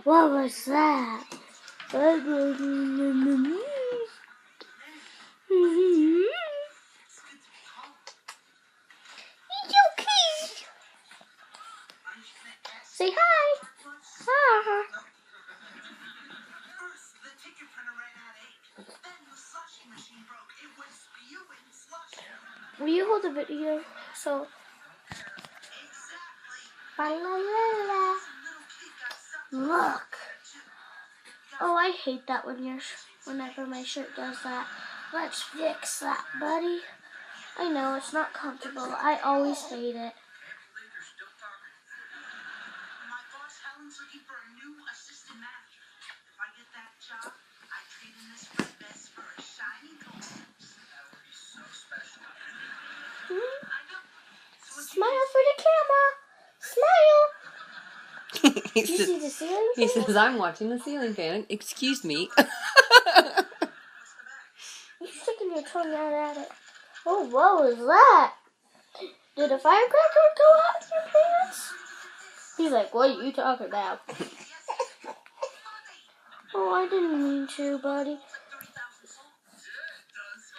What was that? Say hi. Hi. Will you hold the video? So. Look. Oh, I hate that whenever my shirt does that. Let's fix that, buddy. I know it's not comfortable. I always hate it. Smile for the camera. Smile. You see the ceiling fan? He says, I'm watching the ceiling fan. Excuse me. You're sticking your tongue out at it. Oh, what was that? Did a firecracker go out of your pants? He's like, what are you talking about? Oh, I didn't mean to, buddy.